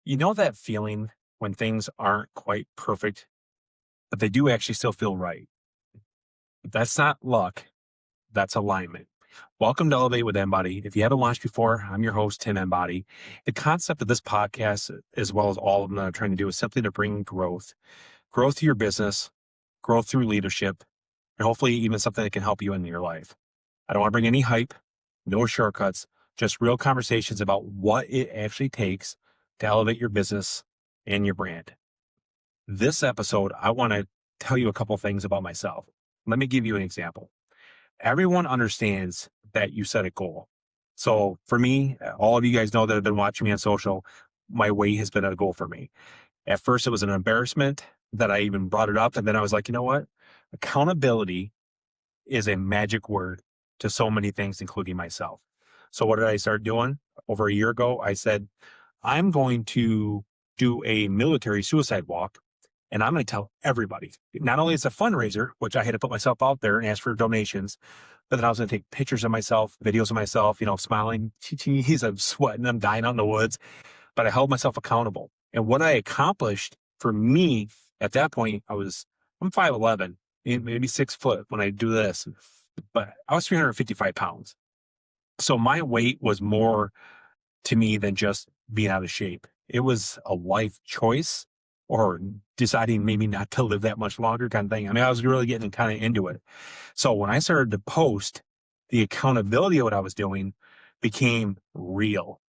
You know that feeling when things aren't quite perfect, but they do actually still feel right? That's not luck, that's alignment. Welcome to Elevate with Enbody. If you haven't watched before, I'm your host, Tim Enbody. The concept of this podcast, as well as all of them that I'm trying to do, is simply to bring growth to your business, growth through leadership, and hopefully even something that can help you in your life. I don't want to bring any hype, no shortcuts, just real conversations about what it actually takes to elevate your business and your brand. This episode, I want to tell you a couple things about myself. Let me give you an example. Everyone understands that you set a goal. So for me, all of you guys know that have been watching me on social, my weight has been a goal for me. At first, it was an embarrassment that I even brought it up. And then I was like, you know what? Accountability is a magic word to so many things, including myself. So what did I start doing? Over a year ago, I said, I'm going to do a military suicide walk. And I'm going to tell everybody, not only it's a fundraiser, which I had to put myself out there and ask for donations, but then I was going to take pictures of myself, videos of myself, smiling, geez, I'm sweating, I'm dying out in the woods, but I held myself accountable. And what I accomplished for me at that point, I'm 5'11", maybe 6 foot when I do this, but I was 355 pounds. So my weight was more to me than just being out of shape. It was a life choice or deciding maybe not to live that much longer kind of thing. I mean, I was really getting kind of into it. So when I started to post, the accountability of what I was doing became real.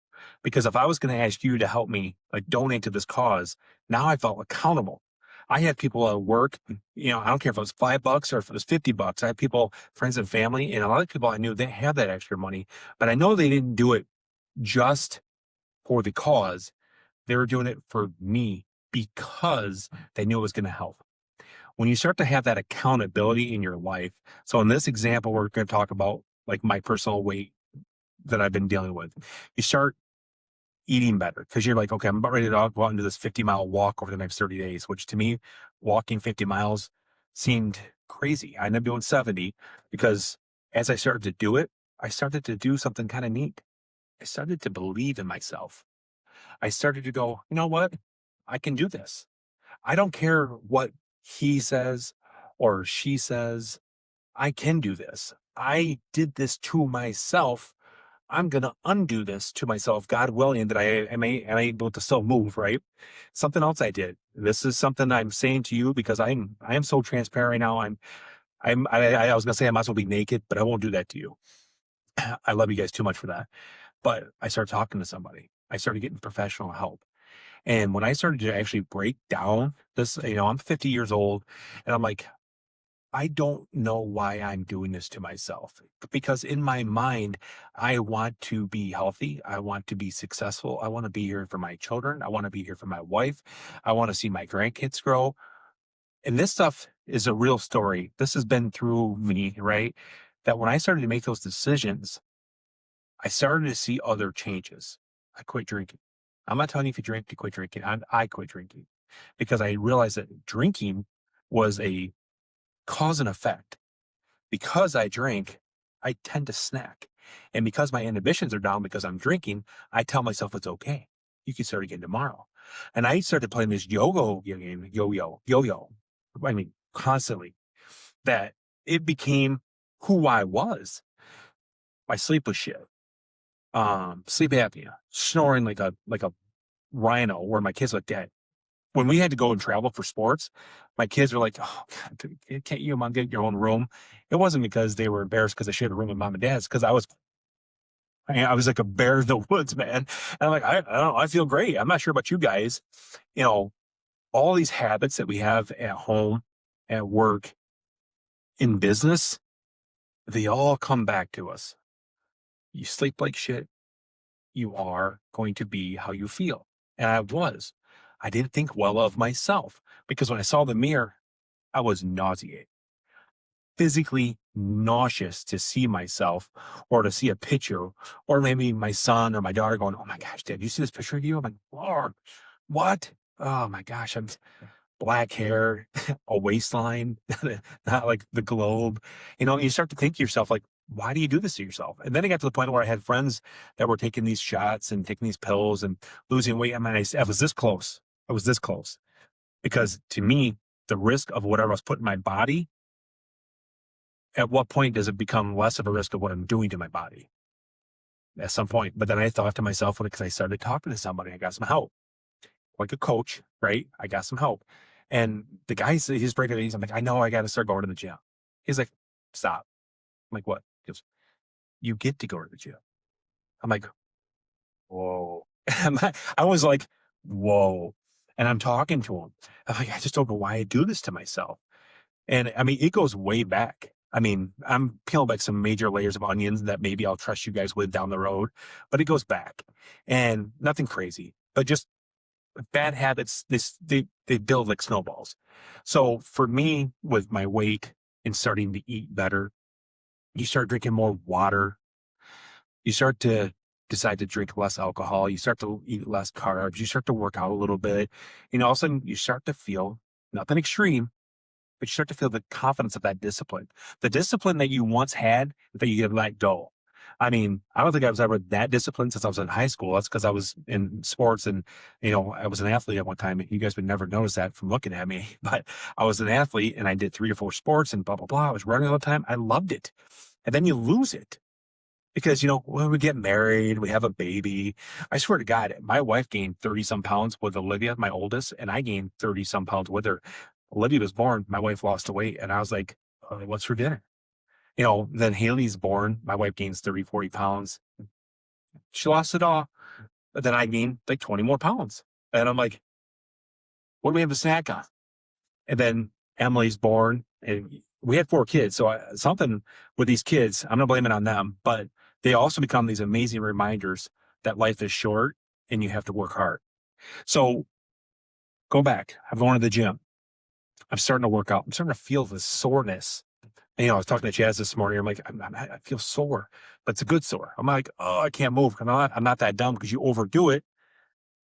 Because if I was going to ask you to help me like donate to this cause, now I felt accountable. I had people at work, I don't care if it was $5 or if it was $50. I had people, friends and family, and a lot of people I knew they had that extra money, but I know they didn't do it just for the cause. They were doing it for me because they knew it was going to help. When you start to have that accountability in your life, so in this example, we're going to talk about like my personal weight that I've been dealing with. You start eating better because you're like, okay, I'm about ready to go out and do this 50-mile walk over the next 30 days, which to me, walking 50 miles seemed crazy. I ended up doing 70 because as I started to do it, I started to do something kind of neat. I started to believe in myself. I started to go, you know what? I can do this. I don't care what he says or she says. I can do this. I did this to myself. I'm going to undo this to myself, God willing, that I am able to still move, right? Something else I did. This is something I'm saying to you because I am so transparent right now. I was going to say I might as well be naked, but I won't do that to you. I love you guys too much for that. But I started talking to somebody. I started getting professional help. And when I started to actually break down this, I'm 50 years old and I'm like, I don't know why I'm doing this to myself because in my mind, I want to be healthy. I want to be successful. I want to be here for my children. I want to be here for my wife. I want to see my grandkids grow. And this stuff is a real story. This has been through me, right? That when I started to make those decisions, I started to see other changes. I quit drinking. I'm not telling you if you drink to quit drinking. I quit drinking because I realized that drinking was a cause and effect. Because I drink, I tend to snack. And because my inhibitions are down because I'm drinking, I tell myself it's okay. You can start again tomorrow. And I started playing this yo-yo. I mean, constantly. That it became who I was. My sleep was shit. Sleep apnea, snoring like a rhino, where my kids look dead. When we had to go and travel for sports, my kids were like, "Oh God, can't you, mom, get your own room?" It wasn't because they were embarrassed because I shared a room with mom and dad's, because I was like a bear in the woods, man. And I'm like, I don't know, I feel great. I'm not sure about you guys. You know, all these habits that we have at home, at work, in business, they all come back to us. You sleep like shit, you are going to be how you feel. And I was. I didn't think well of myself because when I saw the mirror, I was nauseated, physically nauseous to see myself or to see a picture, or maybe my son or my daughter going, "Oh my gosh, Dad, you see this picture of you?" I'm like, "Lord, what? Oh my gosh, I'm black hair, a waistline, not like the globe." You start to think to yourself, like, why do you do this to yourself? And then it got to the point where I had friends that were taking these shots and taking these pills and losing weight. I mean, I was this close. I was this close because to me, the risk of whatever I was putting in my body, at what point does it become less of a risk of what I'm doing to my body? At some point. But then I thought to myself, because I started talking to somebody, I got some help, like a coach, right? I got some help. And the guy, he's breaking it. I'm like, I know I got to start going to the gym. He's like, stop. I'm like, what? He goes, you get to go to the gym. I'm like, whoa. I was like, whoa. And I'm talking to him. I'm like, I just don't know why I do this to myself. And I mean, it goes way back. I mean, I'm peeling back some major layers of onions that maybe I'll trust you guys with down the road, but it goes back and nothing crazy, but just bad habits. They build like snowballs. So for me, with my weight and starting to eat better, you start drinking more water. You start to decide to drink less alcohol. You start to eat less carbs. You start to work out a little bit. All of a sudden you start to feel nothing extreme, but you start to feel the confidence of that discipline, the discipline that you once had that you had let go. I mean, I don't think I was ever that disciplined since I was in high school. That's because I was in sports and, I was an athlete at one time. You guys would never notice that from looking at me, but I was an athlete and I did 3 or 4 sports and blah, blah, blah. I was running all the time. I loved it. And then you lose it because, when we get married, we have a baby. I swear to God, my wife gained 30 some pounds with Olivia, my oldest, and I gained 30 some pounds with her. Olivia was born, my wife lost the weight, and I was like, what's for dinner? Then Haley's born, my wife gains 30, 40 pounds. She lost it all. But then I gained like 20 more pounds. And I'm like, what do we have a snack on? And then Emily's born, and we had 4 kids. So something with these kids, I'm not blaming it on them, but they also become these amazing reminders that life is short and you have to work hard. So go back. I'm going to the gym. I'm starting to work out. I'm starting to feel the soreness. I was talking to Chaz this morning. I'm like, I feel sore, but it's a good sore. I'm like, oh, I can't move. I'm not that dumb because you overdo it.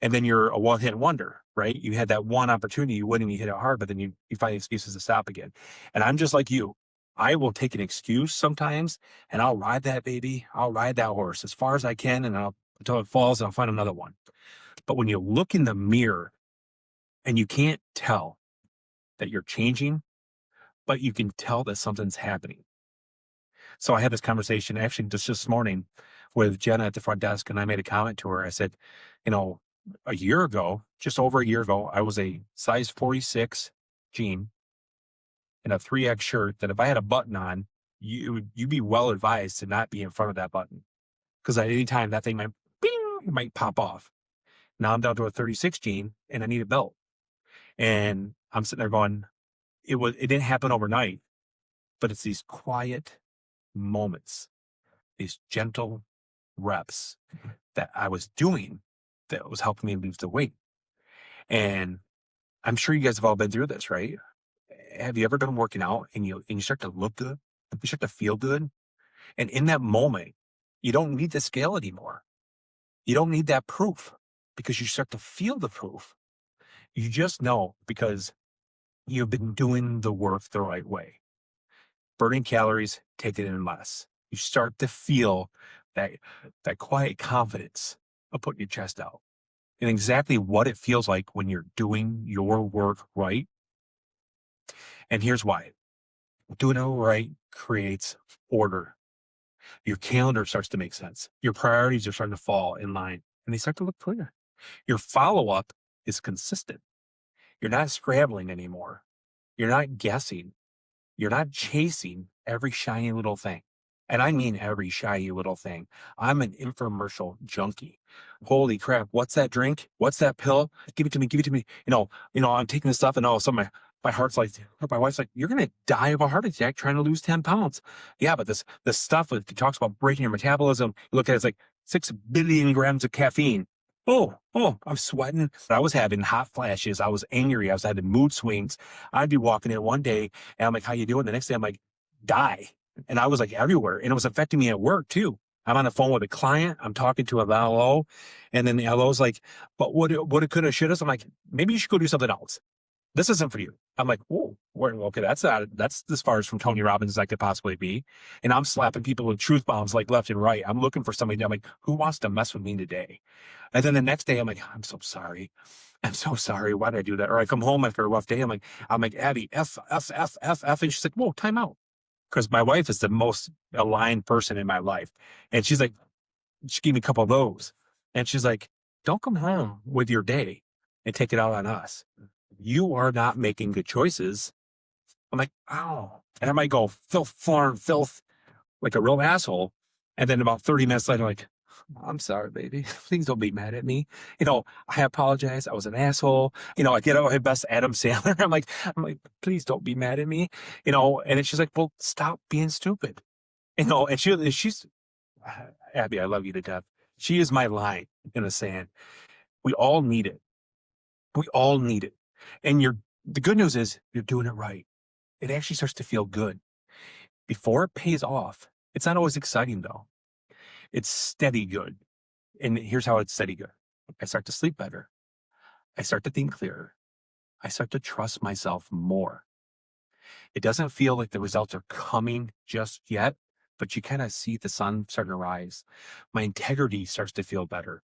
And then you're a one-hit wonder, right? You had that one opportunity, you win and you hit it hard, but then you find excuses to stop again. And I'm just like you. I will take an excuse sometimes and I'll ride that baby. I'll ride that horse as far as I can until it falls and I'll find another one. But when you look in the mirror and you can't tell that you're changing, but you can tell that something's happening. So I had this conversation actually just this morning with Jenna at the front desk, and I made a comment to her. I said, a year ago, just over a year ago, I was a size 46 jean and a 3X shirt that if I had a button on, you'd be well advised to not be in front of that button. Because at any time that thing might pop off. Now I'm down to a 36 jean and I need a belt. And I'm sitting there going, it didn't happen overnight, but it's these quiet moments, these gentle reps that I was doing that was helping me lose the weight. And I'm sure you guys have all been through this, right? Have you ever done working out and you start to look good? You start to feel good. And in that moment, you don't need the scale anymore. You don't need that proof because you start to feel the proof. You just know because you've been doing the work the right way. Burning calories, taking in less. You start to feel that quiet confidence of putting your chest out. And exactly what it feels like when you're doing your work right. And here's why. Doing it right creates order. Your calendar starts to make sense. Your priorities are starting to fall in line and they start to look clear. Your follow-up is consistent. You're not scrambling anymore. You're not guessing. You're not chasing every shiny little thing. And I mean every shiny little thing. I'm an infomercial junkie. Holy crap. What's that drink? What's that pill? Give it to me. Give it to me. I'm taking this stuff and all of a sudden my heart's like, my wife's like, you're going to die of a heart attack trying to lose 10 pounds. Yeah, but this stuff that talks about breaking your metabolism, you look at it, it's like 6 billion grams of caffeine. Oh, I'm sweating. I was having hot flashes. I was angry. I was having mood swings. I'd be walking in one day and I'm like, how you doing? The next day I'm like, die. And I was like everywhere. And it was affecting me at work too. I'm on the phone with a client. I'm talking to an LO. And then the LO's like, but what it could have, should have. I'm like, maybe you should go do something else. This isn't for you. I'm like, whoa, okay, that's as far as from Tony Robbins as I could possibly be. And I'm slapping people with truth bombs like left and right. I'm looking for somebody. I'm like, who wants to mess with me today? And then the next day, I'm like, I'm so sorry. I'm so sorry. Why did I do that? Or I come home after a rough day. I'm like, Abby, F, F, F, F, F. And she's like, whoa, time out. Because my wife is the most aligned person in my life. And she's like, she gave me a couple of those. And she's like, don't come home with your day and take it out on us. You are not making good choices. I'm like, oh. And I might go filth, farm, filth, like a real asshole. And then about 30 minutes later, like, I'm sorry, baby. Please don't be mad at me. I apologize. I was an asshole. I get out my best Adam Sandler. I'm like, please don't be mad at me. And it's just like, well, stop being stupid. And she's Abby, I love you to death. She is my line in the sand. We all need it. We all need it. And the good news is you're doing it right. It actually starts to feel good. Before it pays off, it's not always exciting though. It's steady good. And here's how it's steady good. I start to sleep better. I start to think clearer. I start to trust myself more. It doesn't feel like the results are coming just yet, but you kind of see the sun starting to rise. My integrity starts to feel better.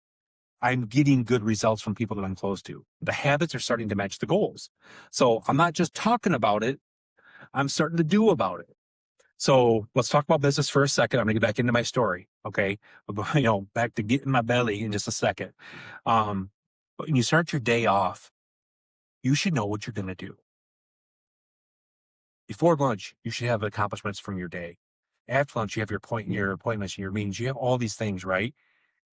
I'm getting good results from people that I'm close to. The habits are starting to match the goals. So I'm not just talking about it, I'm starting to do about it. So let's talk about business for a second. I'm going to get back into my story. Okay. Back to get in my belly in just a second. But when you start your day off, you should know what you're going to do. Before lunch, you should have accomplishments from your day. After lunch, you have your appointments and your meetings. You have all these things, right?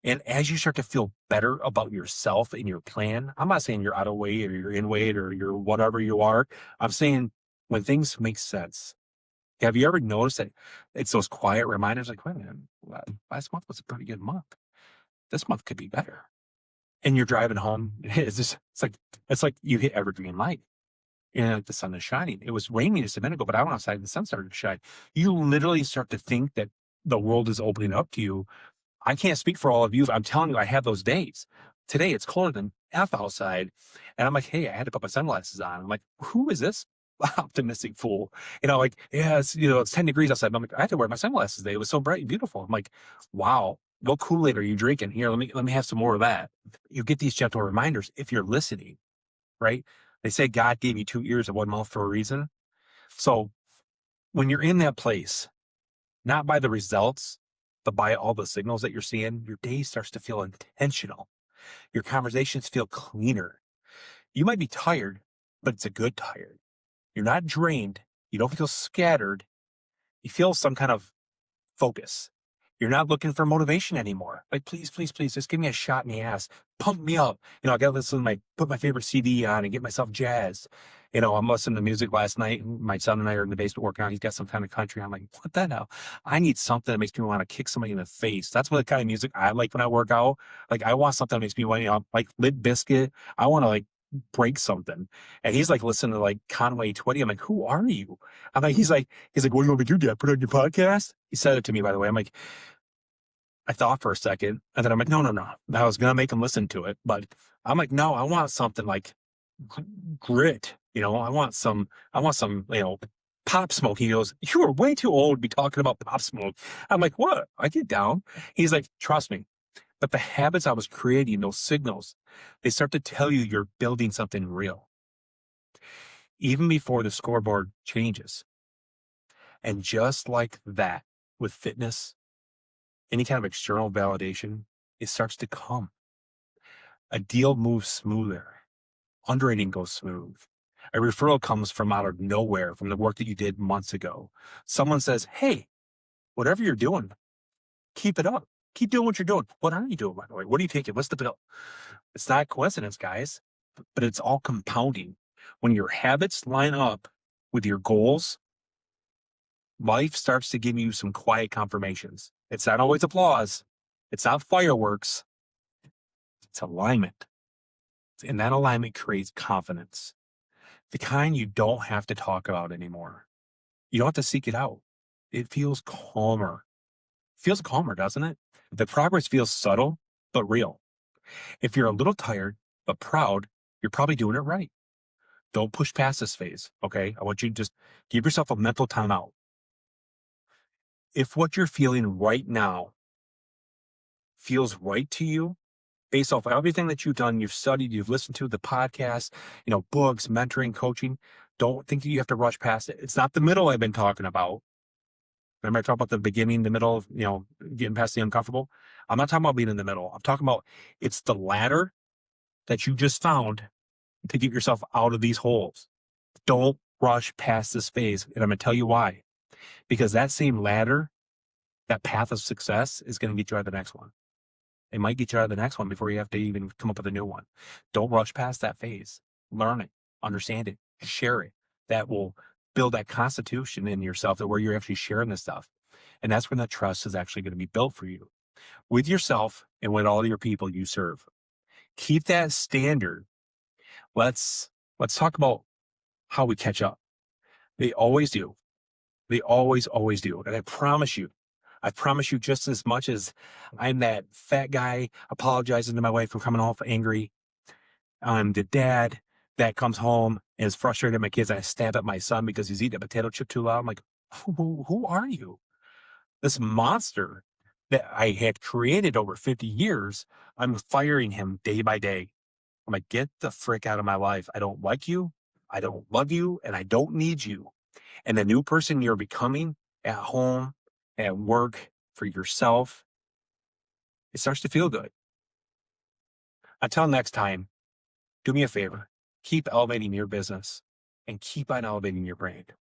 And as you start to feel better about yourself and your plan, I'm not saying you're out of weight or you're in weight or you're whatever you are. I'm saying when things make sense. Have you ever noticed that it's those quiet reminders like, wait a minute, last month was a pretty good month. This month could be better. And you're driving home. It's like you hit evergreen light. And like the sun is shining. It was raining just a minute ago, but I went outside and the sun started to shine. You literally start to think that the world is opening up to you. I can't speak for all of you, but I'm telling you, I have those days. Today it's colder than F outside. And I'm like, hey, I had to put my sunglasses on. I'm like, who is this optimistic fool? Yeah, it's 10 degrees outside. I'm like, I had to wear my sunglasses today. It was so bright and beautiful. I'm like, wow, what Kool-Aid are you drinking? Here, let me have some more of that. You get these gentle reminders if you're listening, right? They say God gave you 2 ears and 1 mouth for a reason. So when you're in that place, not by the results, but by all the signals that you're seeing, your day starts to feel intentional. Your conversations feel cleaner. You might be tired, but it's a good tired. You're not drained. You don't feel scattered. You feel some kind of focus. You're not looking for motivation anymore. Like, please, please, please, just give me a shot in the ass. Pump me up. I got to put my favorite CD on and get myself jazzed. I'm listening to music last night. My son and I are in the basement working out. He's got some kind of country. I'm like, what the hell? I need something that makes me want to kick somebody in the face. That's what the kind of music I like when I work out. Like, I want something that makes me want, like Lit Biscuit. I want to break something. And he's like listening to Conway Twitty. I'm like, who are you? He's like, what do you want me to do, Dad? Put on your podcast? He said it to me, by the way. I'm like, I thought for a second, and then I'm like, no. I was gonna make him listen to it, but I'm like, no, I want something like grit. I want some, Pop Smoke. He goes, you are way too old to be talking about Pop Smoke. I'm like, what? I get down. He's like, trust me. But the habits I was creating, those signals, they start to tell you you're building something real, even before the scoreboard changes. And just like that, with fitness, any kind of external validation, it starts to come. A deal moves smoother. Underwriting goes smooth. A referral comes from out of nowhere from the work that you did months ago. Someone says, hey, whatever you're doing, keep it up. Keep doing what you're doing. What are you doing, by the way? What are you taking? What's the bill? It's not coincidence, guys, but it's all compounding. When your habits line up with your goals, life starts to give you some quiet confirmations. It's not always applause. It's not fireworks. It's alignment. And that alignment creates confidence. The kind you don't have to talk about anymore. You don't have to seek it out. It feels calmer. Feels calmer, doesn't it? The progress feels subtle, but real. If you're a little tired, but proud, you're probably doing it right. Don't push past this phase. Okay. I want you to just give yourself a mental timeout. If what you're feeling right now feels right to you, based off everything that you've done, you've studied, you've listened to the podcast, books, mentoring, coaching, don't think that you have to rush past it. It's not the middle I've been talking about. Remember I talked about the beginning, the middle, getting past the uncomfortable. I'm not talking about being in the middle. I'm talking about it's the ladder that you just found to get yourself out of these holes. Don't rush past this phase. And I'm going to tell you why. Because that same ladder, that path of success is going to get you out of the next one. It might get you out of the next one before you have to even come up with a new one. Don't rush past that phase. Learn it, understand it, share it. That will build that constitution in yourself that where you're actually sharing this stuff. And that's when the trust is actually going to be built for you with yourself and with all your people you serve. Keep that standard. Let's talk about how we catch up. They always do. They always do. And I promise you just as much as I'm that fat guy apologizing to my wife for coming off angry, I'm the dad that comes home and is frustrated at my kids. I stab at my son because he's eating a potato chip too loud. I'm like, who are you? This monster that I had created over 50 years, I'm firing him day by day. I'm like, get the frick out of my life. I don't like you. I don't love you. And I don't need you. And the new person you're becoming at home, at work, for yourself, it starts to feel good. Until next time, do me a favor. Keep elevating your business and keep on elevating your brand.